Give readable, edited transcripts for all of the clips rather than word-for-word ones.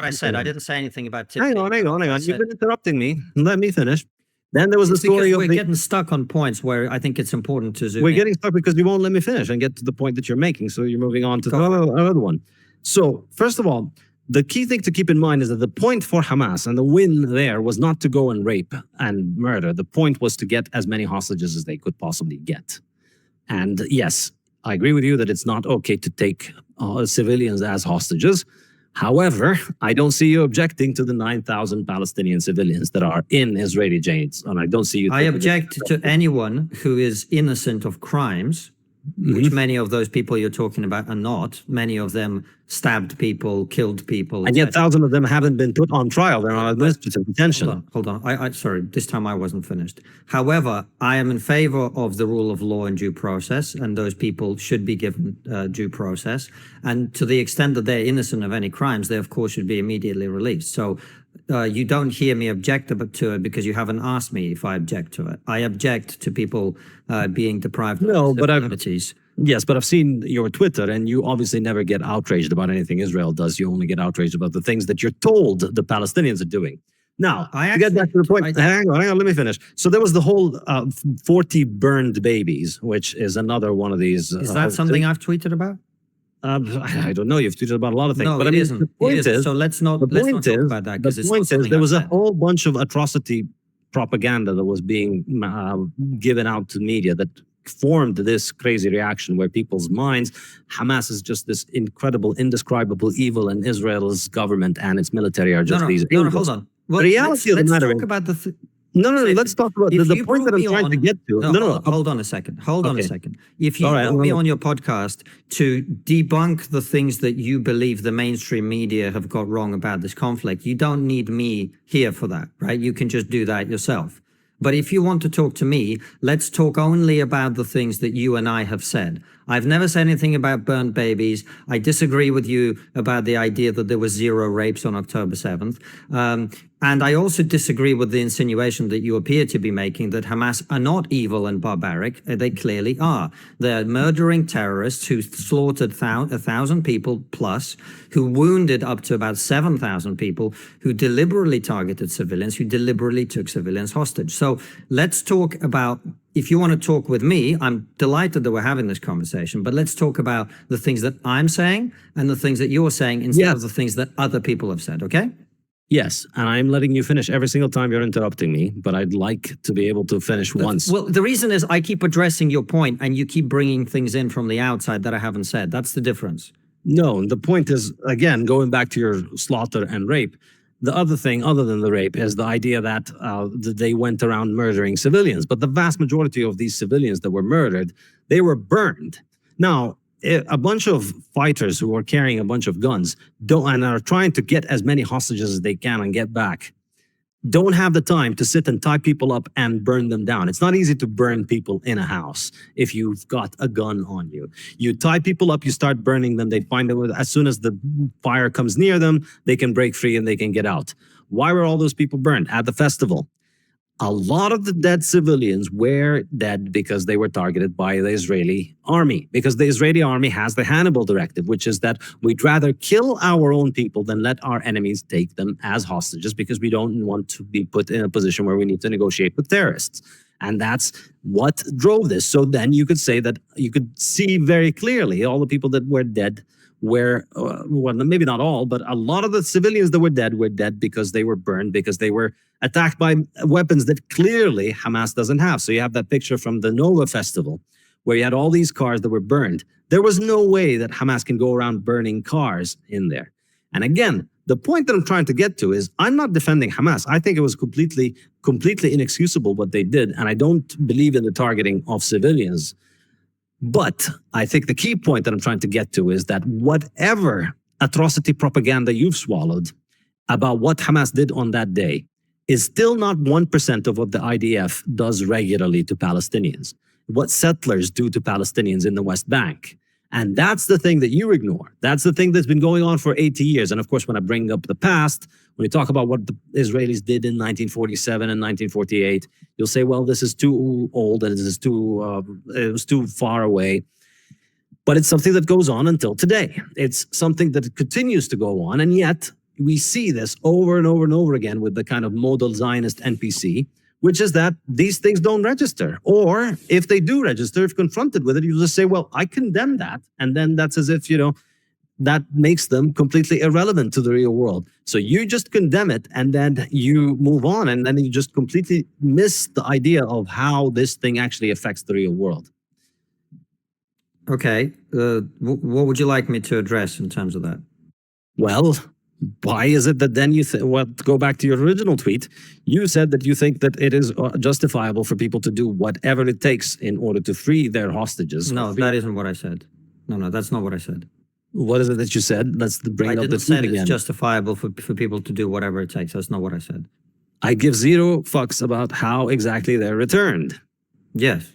what I said. I didn't say anything about Hang on. You've been interrupting me. Let me finish. Then there was the story of we're getting stuck on points where I think it's important to zoom We're in. getting stuck because you won't let me finish and get to the point that you're making. So you're moving on to the other one. So first of all, the key thing to keep in mind is that the point for Hamas and the win there was not to go and rape and murder. The point was to get as many hostages as they could possibly get. And yes, I agree with you that it's not okay to take civilians as hostages. However, I don't see you objecting to the 9,000 Palestinian civilians that are in Israeli jails. And I don't see you... I object to anyone who is innocent of crimes, which many of those people you're talking about are not. Many of them stabbed people, killed people. And yet thousands of them haven't been put on trial. They're on administrative detention. Hold on. Sorry, this time I wasn't finished. However, I am in favor of the rule of law and due process, and those people should be given due process. And to the extent that they're innocent of any crimes, they, of course, should be immediately released. So you don't hear me object to it because you haven't asked me if I object to it. I object to people being deprived of their liberties. Yes, but I've seen your Twitter, and you obviously never get outraged about anything Israel does. You only get outraged about the things that you're told the Palestinians are doing. Now, to get back to the point, hang on, let me finish. So there was the whole 40 burned babies, which is another one of these. Is that something I've tweeted about? I don't know. You've tweeted about a lot of things. No, but it isn't. The point is, so let's not talk about that. The point is, there was a whole bunch of atrocity propaganda that was being given out to media that formed this crazy reaction where people's minds, Hamas is just this incredible, indescribable evil, and Israel's government and its military are just these. No, hold on. Well, the reality of the matter. Let's talk about the. Let's talk about the point that I'm trying to get to. Hold on a second. Hold on a second. If you want me on your podcast to debunk the things that you believe the mainstream media have got wrong about this conflict, you don't need me here for that, right? You can just do that yourself. But if you want to talk to me, let's talk only about the things that you and I have said. I've never said anything about burnt babies. I disagree with you about the idea that there were 0 rapes on October 7th. And I also disagree with the insinuation that you appear to be making that Hamas are not evil and barbaric. They clearly are. They're murdering terrorists who slaughtered 1,000 people plus, who wounded up to about 7,000 people, who deliberately targeted civilians, who deliberately took civilians hostage. So let's talk about, if you want to talk with me, I'm delighted that we're having this conversation, but let's talk about the things that I'm saying and the things that you're saying instead of the things that other people have said, okay? Yes, and I'm letting you finish every single time you're interrupting me, but I'd like to be able to finish once. Well, the reason is I keep addressing your point and you keep bringing things in from the outside that I haven't said. That's the difference. No, the point is, again, going back to your slaughter and rape, the other thing, other than the rape, is the idea that they went around murdering civilians. But the vast majority of these civilians that were murdered, they were burned. Now, a bunch of fighters who are carrying a bunch of guns and are trying to get as many hostages as they can and get back, don't have the time to sit and tie people up and burn them down. It's not easy to burn people in a house if you've got a gun on you. You tie people up, you start burning them. They find out as soon as the fire comes near them, they can break free and they can get out. Why were all those people burned at the festival? A lot of the dead civilians were dead because they were targeted by the Israeli army, because the Israeli army has the Hannibal Directive, which is that we'd rather kill our own people than let our enemies take them as hostages because we don't want to be put in a position where we need to negotiate with terrorists. And that's what drove this. So then you could say that you could see very clearly all the people that were dead were, well, maybe not all, but a lot of the civilians that were dead because they were burned, because they were attacked by weapons that clearly Hamas doesn't have. So you have that picture from the Nova Festival where you had all these cars that were burned. There was no way that Hamas can go around burning cars in there. And again, the point that I'm trying to get to is I'm not defending Hamas. I think it was completely inexcusable what they did. And I don't believe in the targeting of civilians. But I think the key point that I'm trying to get to is that whatever atrocity propaganda you've swallowed about what Hamas did on that day is still not 1% of what the IDF does regularly to Palestinians, what settlers do to Palestinians in the West Bank. And that's the thing that you ignore. That's the thing that's been going on for 80 years. And of course, when I bring up the past, when you talk about what the Israelis did in 1947 and 1948, you'll say, well, this is too old and it was too far away. But it's something that goes on until today. It's something that continues to go on. And yet we see this over and over and over again with the kind of modal Zionist NPC, which is that these things don't register. Or if they do register, if confronted with it, you just say, well, I condemn that. And then that's as if, that makes them completely irrelevant to the real world. So you just condemn it and then you move on, and then you just completely miss the idea of how this thing actually affects the real world. Okay. What would you like me to address in terms of that? Well, why is it that then you go back to your original tweet? You said that you think that it is justifiable for people to do whatever it takes in order to free their hostages. No, that isn't what I said. No, that's not what I said. What is it that you said? Let's bring up the tweet again. It's justifiable for people to do whatever it takes. That's not what I said. I give zero fucks about how exactly they're returned. Yes.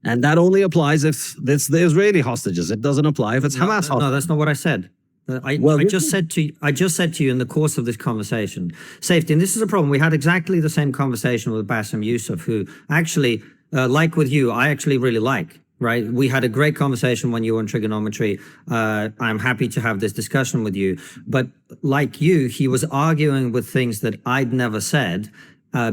And that only applies if it's the Israeli hostages. It doesn't apply if it's Hamas hostages. No, that's not what I said. I just said to you in the course of this conversation, safety, and this is a problem. We had exactly the same conversation with Bassem Youssef, who actually, like with you, I actually really like. Right. We had a great conversation when you were on trigonometry. I'm happy to have this discussion with you. But like you, he was arguing with things that I'd never said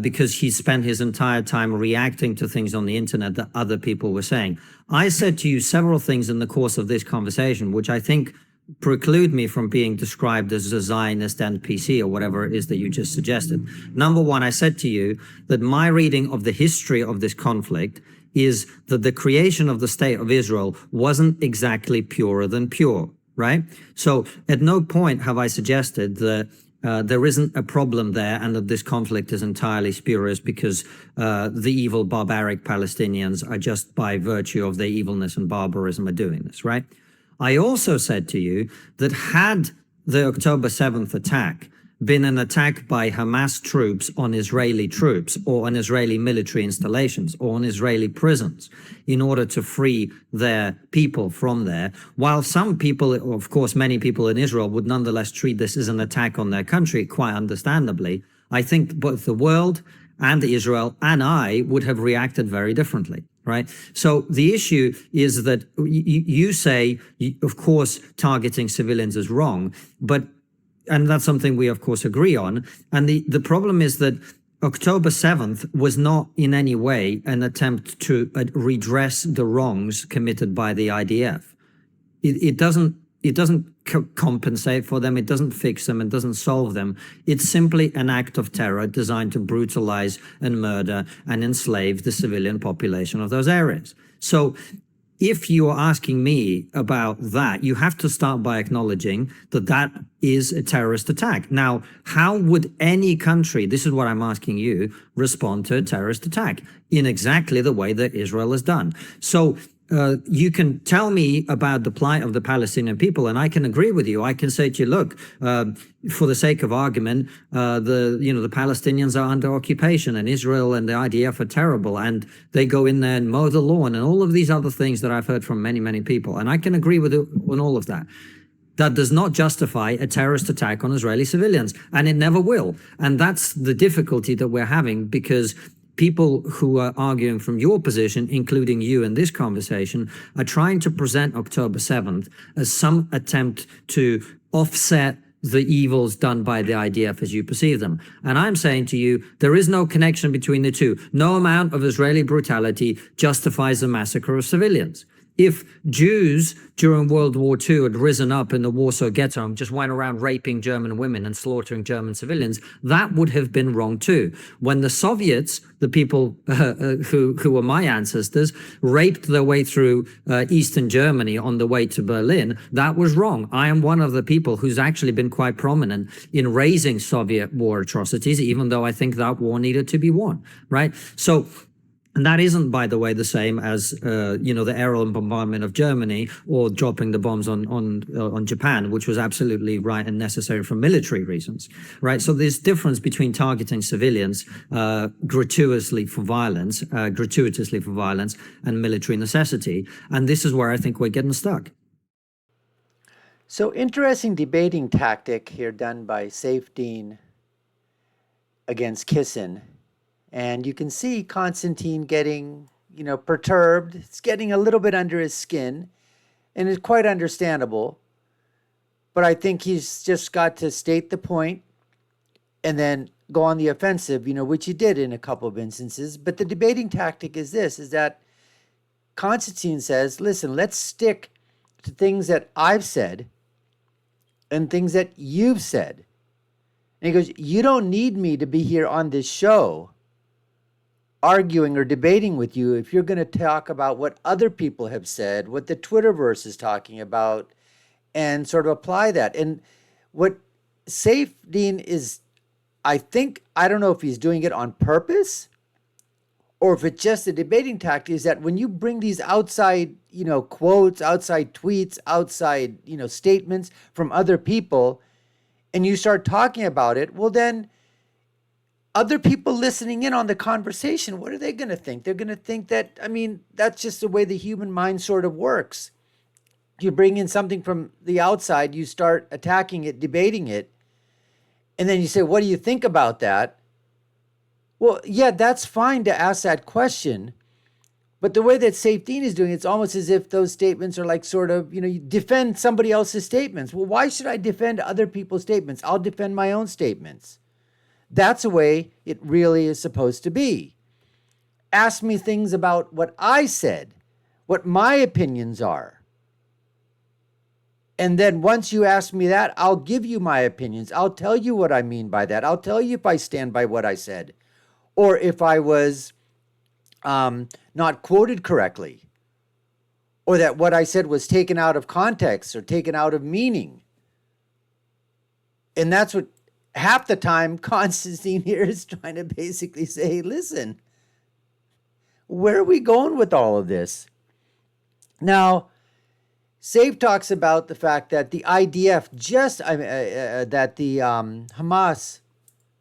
because he spent his entire time reacting to things on the internet that other people were saying. I said to you several things in the course of this conversation, which I think preclude me from being described as a Zionist NPC or whatever it is that you just suggested. Number one, I said to you that my reading of the history of this conflict is that the creation of the state of Israel wasn't exactly purer than pure, right? So at no point have I suggested that there isn't a problem there and that this conflict is entirely spurious because the evil barbaric Palestinians are just by virtue of their evilness and barbarism are doing this, right? I also said to you that had the October 7th attack been an attack by Hamas troops on Israeli troops or on Israeli military installations or on Israeli prisons in order to free their people from there, while some people, of course, many people in Israel would nonetheless treat this as an attack on their country, quite understandably, I think both the world and Israel and I would have reacted very differently. Right. So the issue is that you say, of course, targeting civilians is wrong, and that's something we, of course, agree on. And the problem is that October 7th was not in any way an attempt to redress the wrongs committed by the IDF. It doesn't compensate for them. It doesn't fix them. It doesn't solve them. It's simply an act of terror designed to brutalize and murder and enslave the civilian population of those areas. So if you are asking me about that, you have to start by acknowledging that that is a terrorist attack. Now, how would any country, this is what I'm asking you, respond to a terrorist attack? In exactly the way that Israel has done. So you can tell me about the plight of the Palestinian people, and I can agree with you. I can say to you, look, for the sake of argument, the Palestinians are under occupation, and Israel and the IDF are terrible, and they go in there and mow the lawn, and all of these other things that I've heard from many, many people, and I can agree with you on all of that. That does not justify a terrorist attack on Israeli civilians, and it never will. And that's the difficulty that we're having, because people who are arguing from your position, including you in this conversation, are trying to present October 7th as some attempt to offset the evils done by the IDF as you perceive them. And I'm saying to you, there is no connection between the two. No amount of Israeli brutality justifies the massacre of civilians. If Jews during World War II had risen up in the Warsaw Ghetto and just went around raping German women and slaughtering German civilians, that would have been wrong too. When the Soviets, the people who were my ancestors, raped their way through Eastern Germany on the way to Berlin, that was wrong. I am one of the people who's actually been quite prominent in raising Soviet war atrocities, even though I think that war needed to be won, right? So, and that isn't, by the way, the same as the aerial bombardment of Germany or dropping the bombs on Japan, which was absolutely right and necessary for military reasons, right? So there's difference between targeting civilians gratuitously for violence, and military necessity, and this is where I think we're getting stuck. So interesting debating tactic here done by Safdien against Kisin. And you can see Konstantin getting, perturbed. It's getting a little bit under his skin, and it's quite understandable. But I think he's just got to state the point and then go on the offensive, which he did in a couple of instances. But the debating tactic is this, is that Konstantin says, listen, let's stick to things that I've said and things that you've said. And he goes, you don't need me to be here on this show arguing or debating with you if you're going to talk about what other people have said, what the Twitterverse is talking about, and sort of apply that. And what Saifedean is, I don't know if he's doing it on purpose or if it's just a debating tactic, is that when you bring these outside, quotes, outside tweets, outside, statements from other people, and you start talking about it, well, then other people listening in on the conversation, what are they going to think? They're going to think that, that's just the way the human mind sort of works. You bring in something from the outside, you start attacking it, debating it, and then you say, what do you think about that? Well, yeah, that's fine to ask that question. But the way that Saifedean is doing it, it's almost as if those statements are like sort of, you defend somebody else's statements. Well, why should I defend other people's statements? I'll defend my own statements. That's the way it really is supposed to be. Ask me things about what I said, what my opinions are. And then once you ask me that, I'll give you my opinions. I'll tell you what I mean by that. I'll tell you if I stand by what I said, or if I was not quoted correctly, or that what I said was taken out of context or taken out of meaning. And that's what half the time Konstantin here is trying to basically say, listen, where are we going with all of this? Now, Saif talks about the fact that the IDF that the Hamas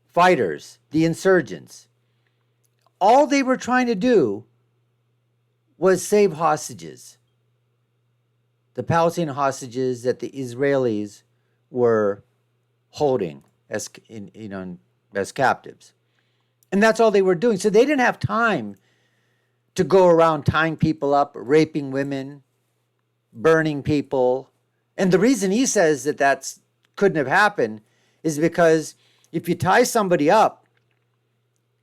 fighters, the insurgents, all they were trying to do was save hostages. The Palestinian hostages that the Israelis were holding as captives. And that's all they were doing. So they didn't have time to go around tying people up, raping women, burning people. And the reason he says that couldn't have happened is because if you tie somebody up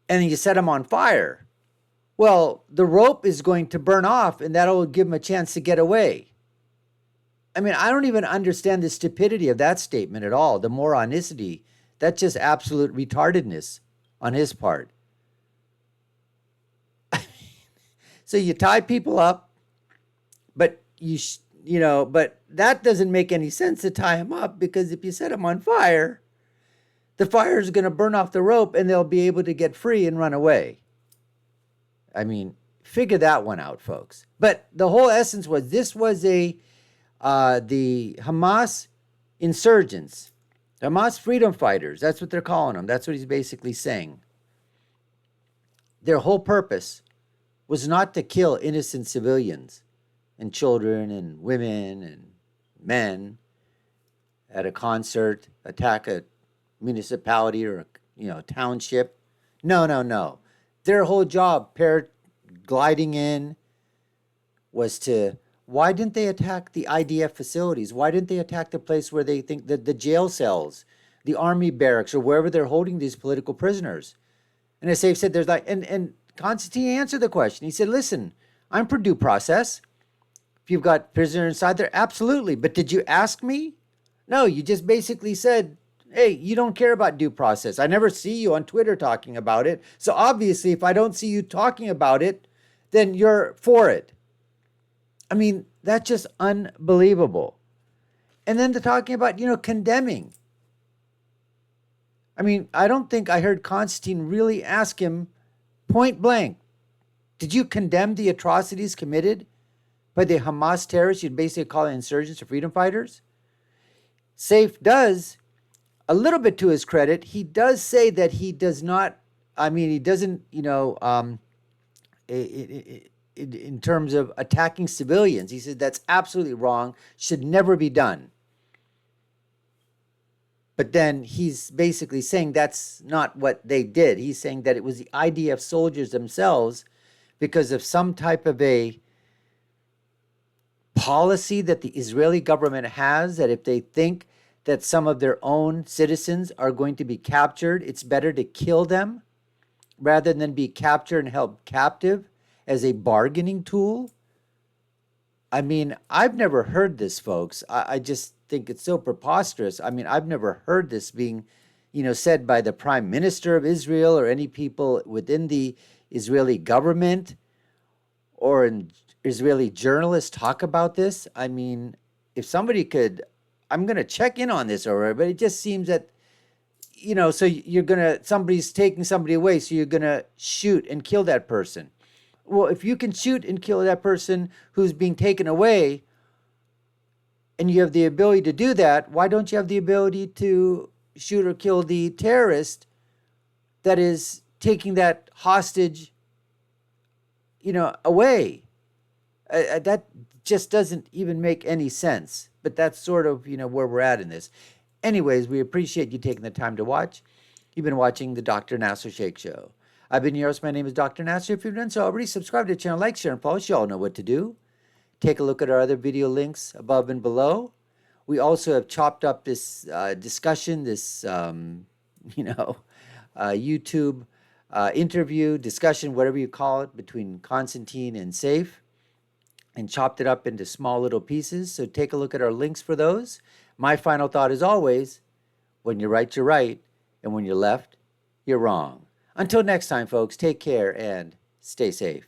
and then you set them on fire, well, the rope is going to burn off and that'll give them a chance to get away. I don't even understand the stupidity of that statement at all, the moronicity. That's just absolute retardedness on his part. So you tie people up, but but that doesn't make any sense to tie them up, because if you set them on fire, the fire is going to burn off the rope and they'll be able to get free and run away. Figure that one out, folks. But the whole essence was this was the Hamas insurgents, Hamas freedom fighters. That's what they're calling them. That's what he's basically saying. Their whole purpose was not to kill innocent civilians and children and women and men at a concert, attack a municipality or a township. No. Their whole job, gliding in, was to, why didn't they attack the IDF facilities? Why didn't they attack the place where they think that the jail cells, the army barracks, or wherever they're holding these political prisoners? And as Saif said, there's and Konstantin answered the question. He said, listen, I'm for due process. If you've got prisoners inside there, absolutely. But did you ask me? No, you just basically said, hey, you don't care about due process. I never see you on Twitter talking about it. So obviously, if I don't see you talking about it, then you're for it. That's just unbelievable. And then they're talking about, condemning. I don't think I heard Konstantin really ask him point blank, did you condemn the atrocities committed by the Hamas terrorists? You'd basically call it insurgents or freedom fighters. Saif does, a little bit to his credit, he does say that he does not, he doesn't, in terms of attacking civilians, he said that's absolutely wrong, should never be done. But then he's basically saying that's not what they did. He's saying that it was the IDF soldiers themselves, because of some type of a policy that the Israeli government has, that if they think that some of their own citizens are going to be captured, it's better to kill them rather than be captured and held captive as a bargaining tool? I mean, I've never heard this, folks. I just think it's so preposterous. I mean, I've never heard this being, said by the Prime Minister of Israel or any people within the Israeli government or an Israeli journalists talk about this. I mean, if somebody could, I'm going to check in on this already, but it just seems that, so somebody's taking somebody away, so you're going to shoot and kill that person. Well, if you can shoot and kill that person who's being taken away, and you have the ability to do that, why don't you have the ability to shoot or kill the terrorist that is taking that hostage, away? That just doesn't even make any sense. But that's sort of, where we're at in this. Anyways, we appreciate you taking the time to watch. You've been watching the Dr. Nasir Shaikh Show. I've been your host. My name is Dr. Nasir. If you've done so already, subscribe to the channel, like, share, and follow. You all know what to do. Take a look at our other video links above and below. We also have chopped up this discussion, this, YouTube interview, discussion, whatever you call it, between Konstantin and Shaikh, and chopped it up into small little pieces. So take a look at our links for those. My final thought is always, when you're right, you're right, and when you're left, you're wrong. Until next time, folks, take care and stay safe.